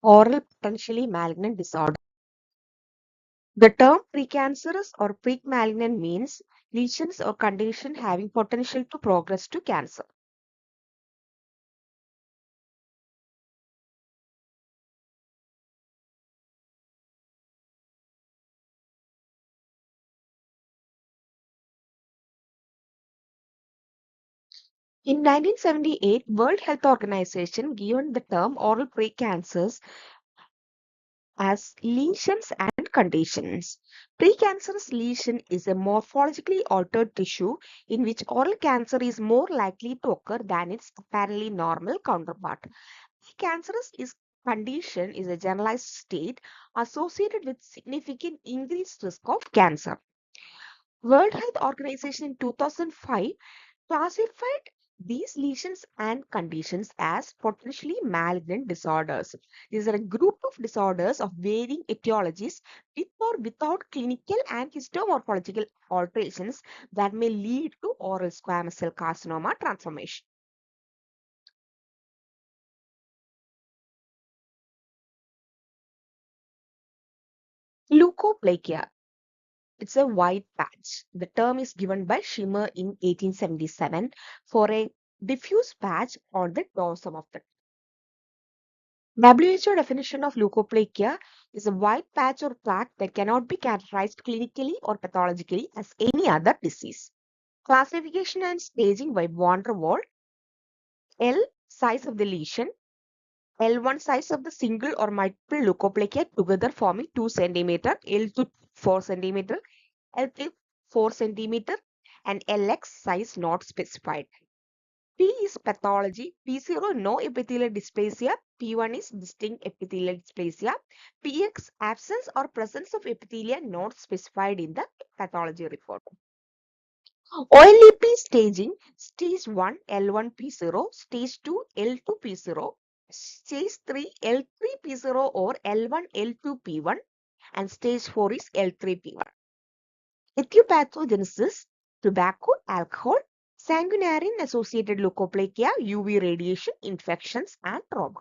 Oral potentially malignant disorder. The term precancerous or pre-malignant means lesions or condition having potential to progress to cancer. In 1978, World Health Organization given the term oral precancers as lesions and conditions. Precancerous lesion is a morphologically altered tissue in which oral cancer is more likely to occur than its apparently normal counterpart. Precancerous condition is a generalized state associated with significant increased risk of cancer. World Health Organization in 2005 classified these lesions and conditions as potentially malignant disorders. These are a group of disorders of varying etiologies with or without clinical and histomorphological alterations that may lead to oral squamous cell carcinoma transformation. Leukoplakia. It's a white patch. The term is given by Schimmer in 1877 for a diffuse patch on the dorsum of the WHO definition of leukoplakia is a white patch or plaque that cannot be characterized clinically or pathologically as any other disease. Classification and staging by van der Waal. L. Size of the lesion. L1 size of the single or multiple leukoplakia together forming 2 cm, L2 4 cm, L3 4 cm, and LX size not specified. P is pathology. P0 no epithelial dysplasia. P1 is distinct epithelial dysplasia. PX absence or presence of epithelia not specified in the pathology report. OLEP staging. Stage 1 L1 P0, Stage 2 L2 P0, Stage 3 L3 P0 or L1 L2 P1, and Stage 4 is L3 P1. Etiopathogenesis, tobacco, alcohol, sanguinarian associated leukoplakia, UV radiation, infections, and trauma.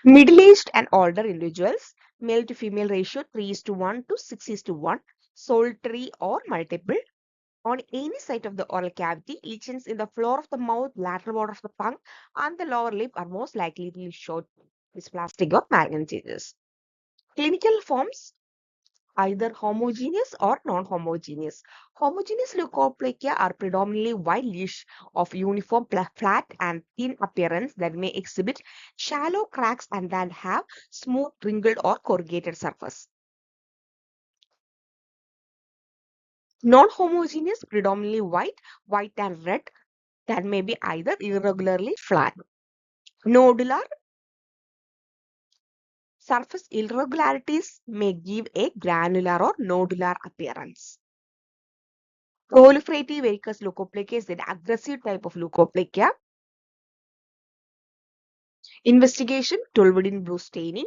Middle-aged and older individuals, male to female ratio 3:1 to 6:1, solitary or multiple. On any site of the oral cavity, lesions in the floor of the mouth, lateral border of the tongue, and the lower lip are most likely to show dysplastic or malignant changes. Clinical forms either homogeneous or non-homogeneous. Homogeneous leukoplakia are predominantly white lesions of uniform flat and thin appearance that may exhibit shallow cracks and that have smooth, wrinkled, or corrugated surface. Non-homogeneous, predominantly white and red, that may be either irregularly flat. Nodular surface irregularities may give a granular or nodular appearance. Proliferative varicose leukoplakia is an aggressive type of leukoplakia. Investigation, tolbudin blue staining.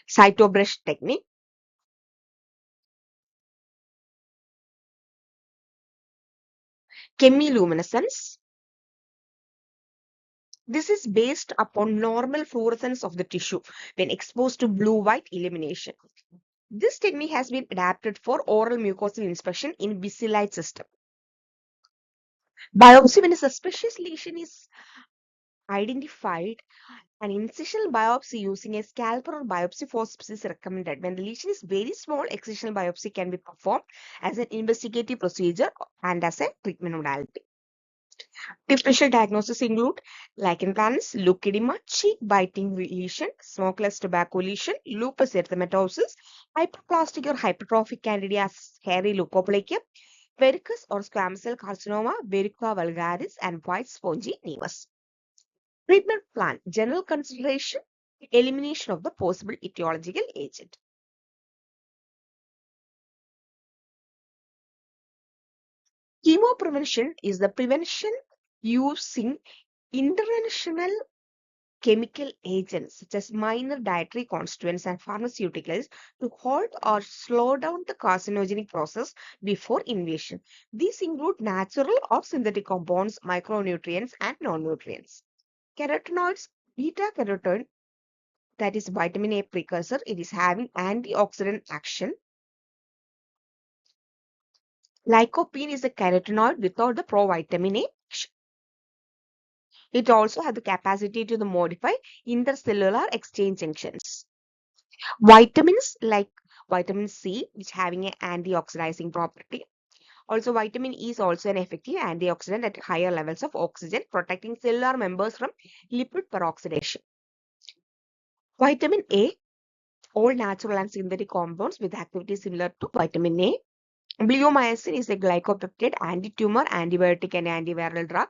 Cytobrush technique. Chemiluminescence. This is based upon normal fluorescence of the tissue when exposed to blue-white illumination. This technique has been adapted for oral mucosal inspection in busy light system. Biopsy, when a suspicious lesion is identified, an incisional biopsy using a scalpel or biopsy forceps is recommended. When the lesion is very small, excisional biopsy can be performed as an investigative procedure and as a treatment modality. Differential diagnosis include lichen planus, leukedema, cheek biting lesion, smokeless tobacco lesion, lupus erythematosus, hyperplastic or hypertrophic candidiasis, hairy leukoplakia, varicose or squamous cell carcinoma, verruca vulgaris, and white spongy nevus. Treatment plan, general consideration, elimination of the possible etiological agent. Chemoprevention is the prevention using interventional chemical agents such as minor dietary constituents and pharmaceuticals to halt or slow down the carcinogenic process before ingestion. These include natural or synthetic compounds, micronutrients, and non-nutrients. Carotenoids, beta carotene, that is vitamin A precursor, it is having antioxidant action. Lycopene is a carotenoid without the provitamin A action. It also has the capacity to modify intercellular exchange junctions. Vitamins like vitamin C, which having an antioxidizing property. Also, vitamin E is also an effective antioxidant at higher levels of oxygen, protecting cellular members from lipid peroxidation. Vitamin A, all natural and synthetic compounds with activity similar to vitamin A. Bleomycin is a glycopeptide, anti-tumor, antibiotic, and antiviral drug.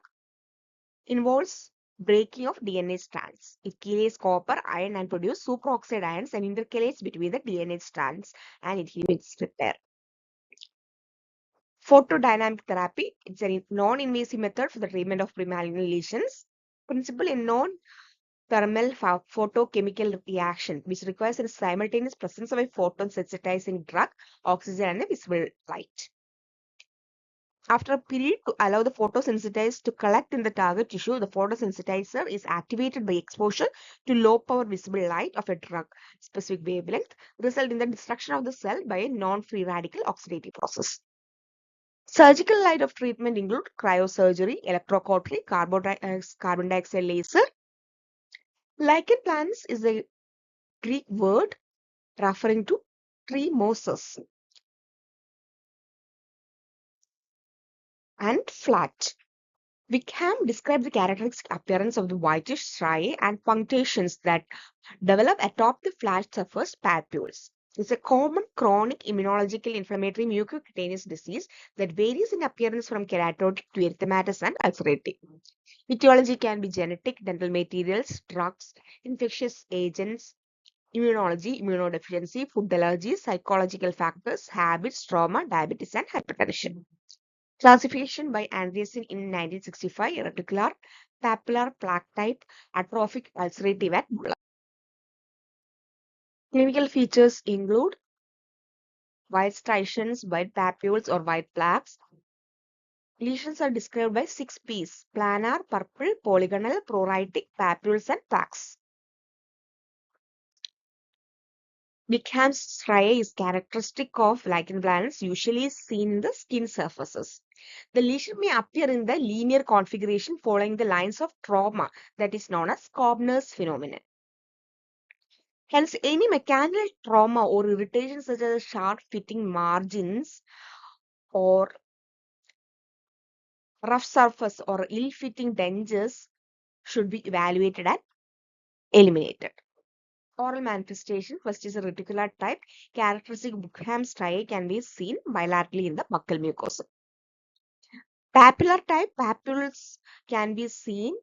Involves breaking of DNA strands. It chelates copper, iron, and produces superoxide ions and intercalates between the DNA strands and it inhibits repair. Photodynamic therapy. It's a non-invasive method for the treatment of premalignant lesions. Principle in non-thermal photochemical reaction, which requires a simultaneous presence of a photosensitizing drug, oxygen, and a visible light. After a period to allow the photosensitizer to collect in the target tissue, the photosensitizer is activated by exposure to low power visible light of a drug specific wavelength, result in the destruction of the cell by a non-free radical oxidative process. Surgical line of treatment include cryosurgery, electrocautery, carbon dioxide laser. Lichen planus is a Greek word referring to tree mosses and flat. Wickham described the characteristic appearance of the whitish striae and punctations that develop atop the flat surface papules. It's a common chronic immunological inflammatory mucocutaneous disease that varies in appearance from keratotic to erythematous and ulcerative. Etiology can be genetic, dental materials, drugs, infectious agents, immunology, immunodeficiency, food allergies, psychological factors, habits, trauma, diabetes, and hypertension. Classification by Andreessen in 1965, reticular, papular plaque type, atrophic, ulcerative, and bulla. Clinical features include white striations, white papules, or white plaques. Lesions are described by 6 P's: planar, purple, polygonal, pruritic, papules, and plaques. Wickham's striae is characteristic of lichen planus, usually seen in the skin surfaces. The lesion may appear in the linear configuration following the lines of trauma that is known as Koebner's phenomenon. Hence, any mechanical trauma or irritation such as sharp fitting margins or rough surface or ill-fitting dentures should be evaluated and eliminated. Oral manifestation, first is a reticular type. Characteristic Wickham's striae can be seen bilaterally in the buccal mucosa. Papular type, papules can be seen,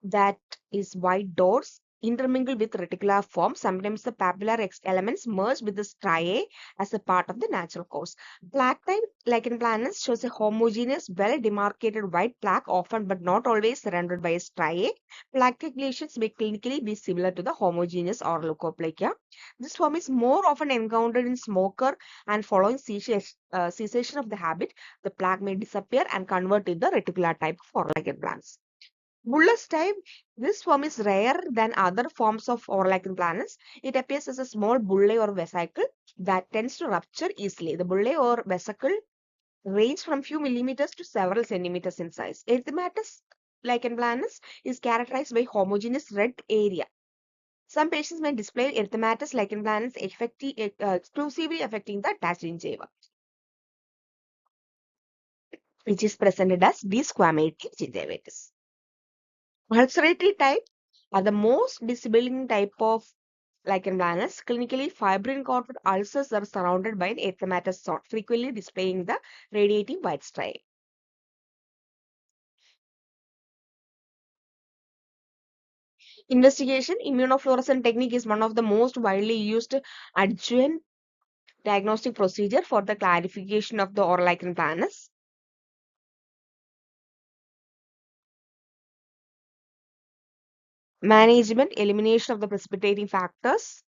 that is white dots intermingled with reticular form. Sometimes the papular elements merge with the striae as a part of the natural course. Plaque type, lichen planus, shows a homogeneous, well-demarcated white plaque, often but not always surrounded by a striae. Plaque lesions may clinically be similar to the homogeneous or leukoplakia. This form is more often encountered in smoker, and following cessation of the habit, the plaque may disappear and convert to the reticular type of lichen planus. Bullous type, this form is rarer than other forms of lichen planus. It appears as a small bullae or vesicle that tends to rupture easily. The bullae or vesicle range from few millimeters to several centimeters in size. Erythematous lichen planus is characterized by homogeneous red area. Some patients may display erythematous lichen planus exclusively affecting the attached gingiva, which is presented as desquamated gingivitis. Ulcerative type are the most disabling type of lichen planus. Clinically, fibrin-coated ulcers are surrounded by an erythematous zone, frequently displaying the radiating white striae. Investigation. Immunofluorescent technique is one of the most widely used adjuvant diagnostic procedure for the clarification of the lichen planus. Management, elimination of the precipitating factors,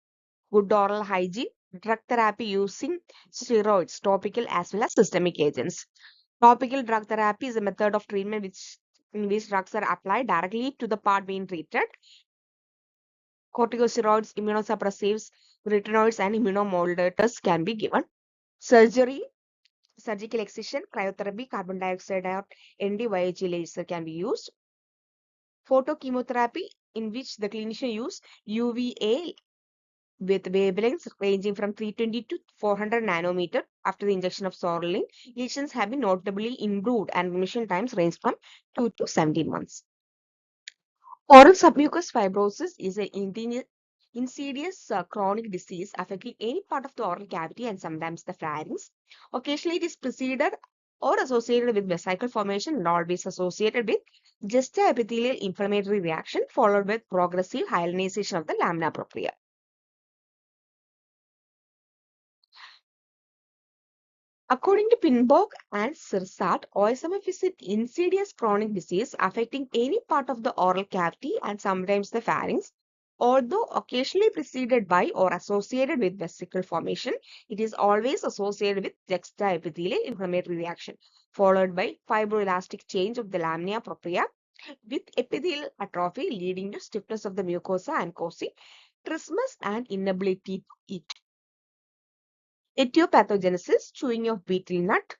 good oral hygiene, drug therapy using steroids, topical as well as systemic agents. Topical drug therapy is a method of treatment in which drugs are applied directly to the part being treated. Corticosteroids, immunosuppressives, retinoids, and immunomodulators can be given. Surgery, surgical excision, cryotherapy, carbon dioxide or ND-YAG laser can be used. Photochemotherapy, in which the clinician use UVA with wavelengths ranging from 320 to 400 nanometer after the injection of sorrelin. Lesions have been notably improved and remission times range from 2 to 17 months. Oral submucous fibrosis is an insidious chronic disease affecting any part of the oral cavity and sometimes the pharynx. Occasionally, it is preceded or associated with vesicle formation and always associated with juxtaepithelial inflammatory reaction followed with progressive hyalinization of the lamina propria. According to Pinbock and Sirsat, OSMF is an insidious chronic disease affecting any part of the oral cavity and sometimes the pharynx. Although occasionally preceded by or associated with vesicle formation, it is always associated with juxtaepithelial inflammatory reaction, followed by fibroelastic change of the lamina propria with epithelial atrophy leading to stiffness of the mucosa and causing trismus and inability to eat. Etiopathogenesis, chewing of betel nut.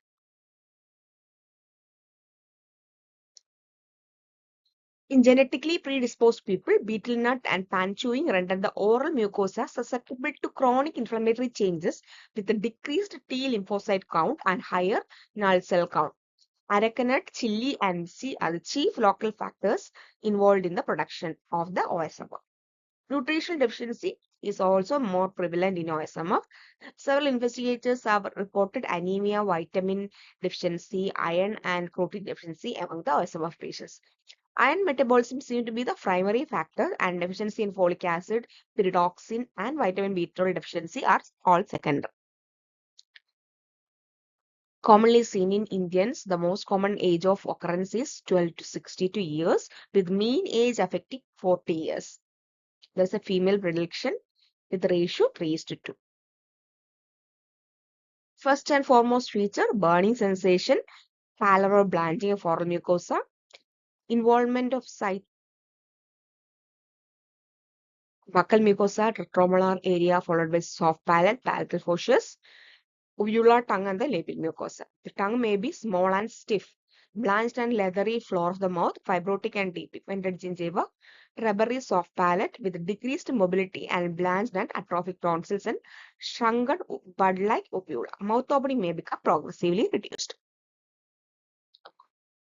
In genetically predisposed people, betel nut and pan chewing render the oral mucosa susceptible to chronic inflammatory changes with a decreased T lymphocyte count and higher null cell count. Arecanut, chili, and C are the chief local factors involved in the production of the OSMF. Nutritional deficiency is also more prevalent in OSMF. Several investigators have reported anemia, vitamin deficiency, iron, and protein deficiency among the OSMF patients. Iron metabolism seems to be the primary factor, and deficiency in folic acid, pyridoxine, and vitamin B12 deficiency are all secondary. Commonly seen in Indians, the most common age of occurrence is 12 to 62 years, with mean age affecting 40 years. There is a female predilection with ratio 3:2. First and foremost feature, burning sensation, pallor or blanching of oral mucosa, involvement of buccal mucosa, retromolar area followed by soft palate, palatal faucious, uvula tongue and the labial mucosa. The tongue may be small and stiff, blanched and leathery floor of the mouth, fibrotic and depigmented gingiva, rubbery soft palate with decreased mobility and blanched and atrophic tonsils and shrunken bud-like uvula. Mouth opening may become progressively reduced.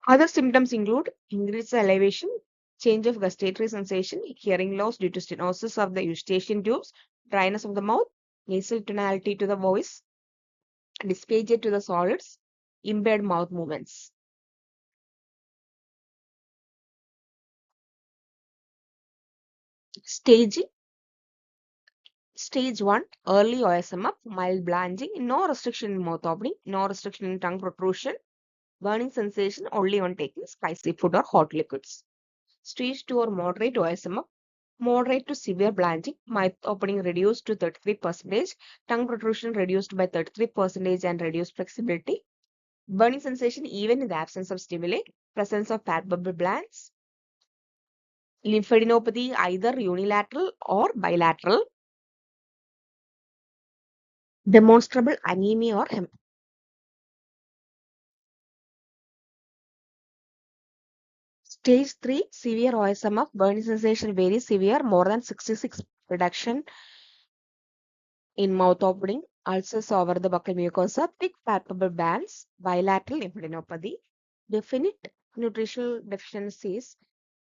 Other symptoms include increased salivation, change of gustatory sensation, hearing loss due to stenosis of the eustachian tubes, dryness of the mouth, nasal tonality to the voice, dysphagia to the solids, impaired mouth movements. Staging. Stage 1, early OSMF, mild blanching, no restriction in mouth opening, no restriction in tongue protrusion, burning sensation only on taking spicy food or hot liquids. Stage 2 or moderate OSMF, moderate to severe blanching, mouth opening reduced to 33%, tongue protrusion reduced by 33% and reduced flexibility, burning sensation even in the absence of stimuli, presence of palpable glands, lymphadenopathy either unilateral or bilateral, demonstrable anemia or Stage 3, severe OSMF, burning sensation very severe, more than 66 reduction in mouth opening, ulcers over the buccal mucosa, thick palpable bands, bilateral lymphadenopathy, definite nutritional deficiencies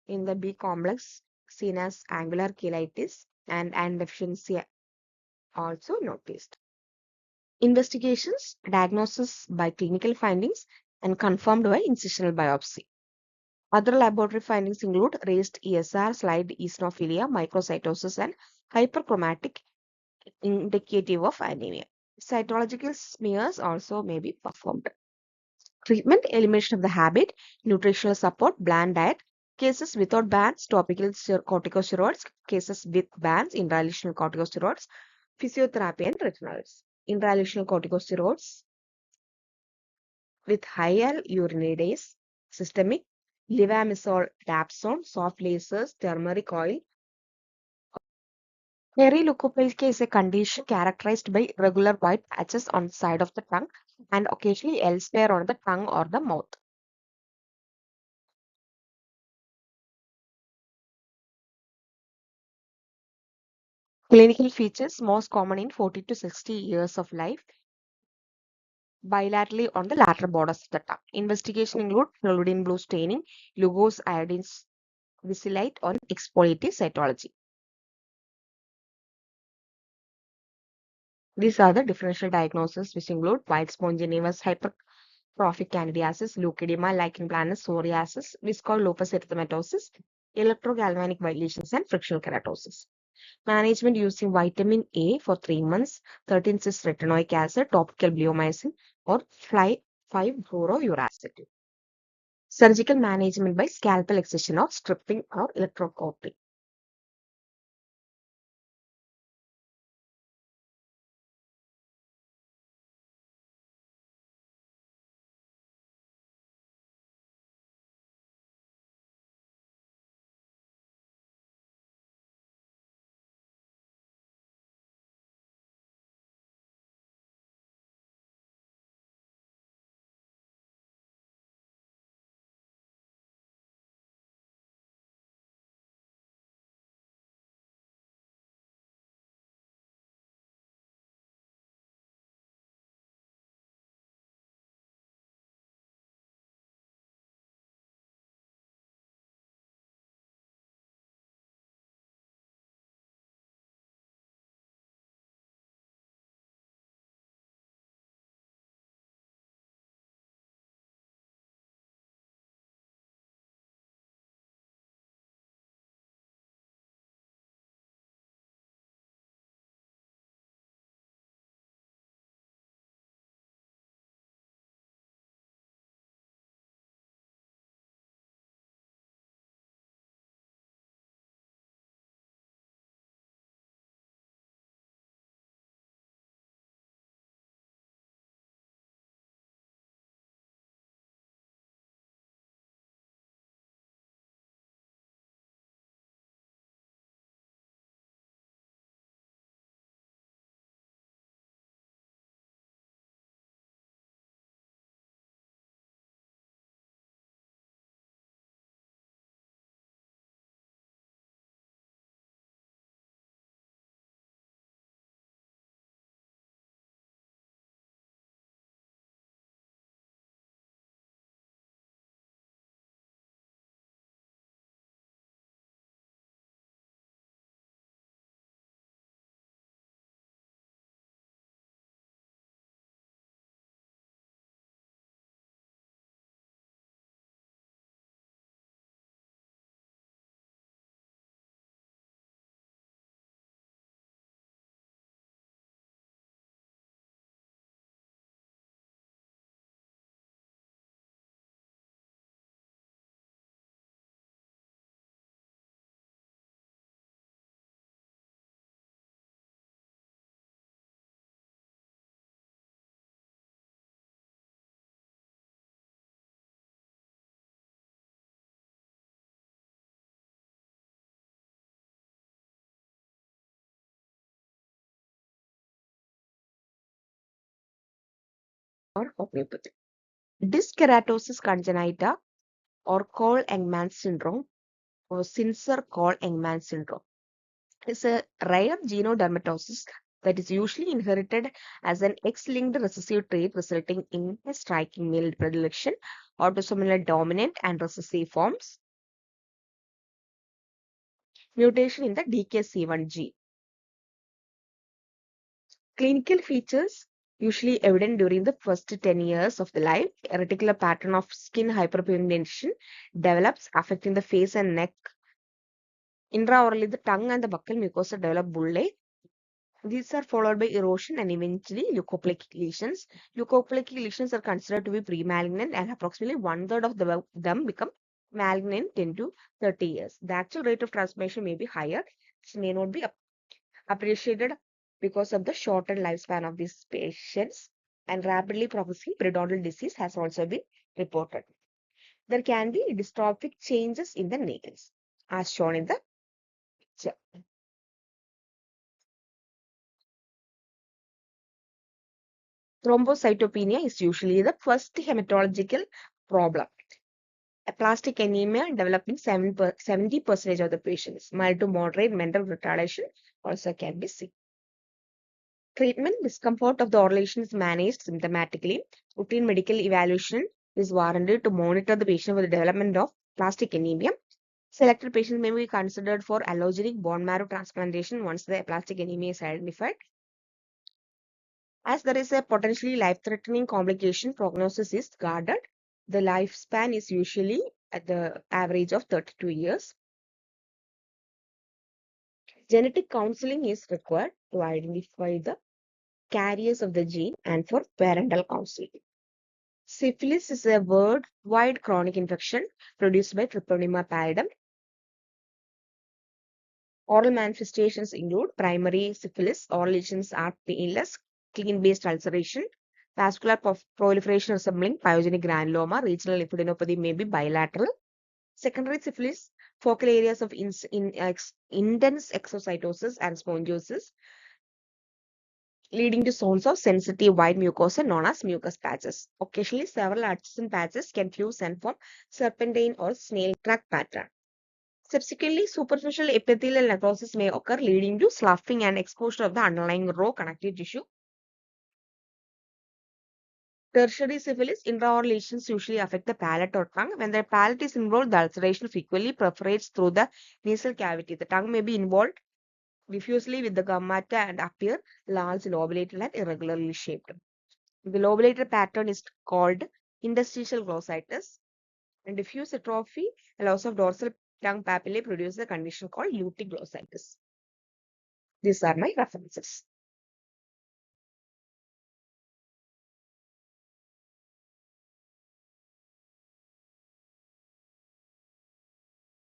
in the B complex seen as angular cheilitis and deficiency also noticed. Investigations, diagnosis by clinical findings and confirmed by incisional biopsy. Other laboratory findings include raised ESR, slide eosinophilia, microcytosis, and hyperchromatic indicative of anemia. Cytological smears also may be performed. Treatment, elimination of the habit, nutritional support, bland diet, Cases without bans, topical corticosteroids. Cases with bans, intralesional corticosteroids, physiotherapy, and retinoids. Intralesional corticosteroids with higher urinidase, systemic, levamisole, dapsone, soft lasers, turmeric oil. Perileucopelke is a condition characterized by regular white patches on the side of the tongue and occasionally elsewhere on the tongue or the mouth. Clinical features most common in 40 to 60 years of life, bilaterally on the lateral borders of the tongue. Investigation include fluoridine blue staining, Lugos iodine viscillate, or exfoliative cytology. These are the differential diagnoses which include white spontaneous hypertrophic candidiasis, leukemia, lichen planus, psoriasis, visceral lupus erythematosus, electrogalvanic lesions, and frictional keratosis. Management using vitamin A for 3 months, 13-cis retinoic acid, topical bleomycin, or 5-fluorouracil. Surgical management by scalpel excision or stripping or electrocautery. Or homeopathy. Disc keratosis congenita or Cole-Engman syndrome or Sincer Cole-Engman syndrome is a rare genodermatosis that is usually inherited as an X-linked recessive trait resulting in a striking male predilection, autosomal dominant and recessive forms, mutation in the DKC1 gene. Clinical features usually evident during the first 10 years of the life. A reticular pattern of skin hyperpigmentation develops affecting the face and neck. Intraorally, the tongue and the buccal mucosa develop bullae. These are followed by erosion and eventually leukoplakic lesions. Leukoplakic lesions are considered to be pre-malignant and approximately one-third of them become Malignant 10 to 30 years. The actual rate of transmission may be higher. This may not be appreciated because of the shortened lifespan of these patients, and rapidly progressing periodontal disease has also been reported. There can be dystrophic changes in the nails, as shown in the picture. Thrombocytopenia is usually the first hematological problem. Aplastic anemia developed in 70% of the patients. Mild to moderate mental retardation also can be seen. Treatment discomfort of the oral lesion is managed symptomatically. Routine medical evaluation is warranted to monitor the patient for the development of plastic anemia. Selected patients may be considered for allogenic bone marrow transplantation once the aplastic anemia is identified. As there is a potentially life-threatening complication, prognosis is guarded. The lifespan is usually at the average of 32 years. Genetic counseling is required to identify the carriers of the gene and for parental counseling. Syphilis is a worldwide chronic infection produced by Treponema pallidum. Oral manifestations include primary syphilis. Oral lesions are painless, clean-based ulceration, vascular proliferation resembling pyogenic granuloma. Regional lymphadenopathy may be bilateral. Secondary syphilis, focal areas of intense exocytosis and spongiosis, leading to zones of sensitive white mucosa known as mucus patches. Occasionally, several adjacent patches can fuse and form serpentine or snail track pattern. Subsequently, superficial epithelial necrosis may occur, leading to sloughing and exposure of the underlying raw connective tissue. Tertiary syphilis, intraoral lesions usually affect the palate or tongue. When the palate is involved, the ulceration frequently perforates through the nasal cavity. The tongue may be involved diffusely with the gummata and appear large, lobulated, and irregularly shaped. The lobulated pattern is called interstitial glossitis, and diffuse atrophy, a loss of dorsal tongue papillae, produces a condition called lutic glossitis. These are my references.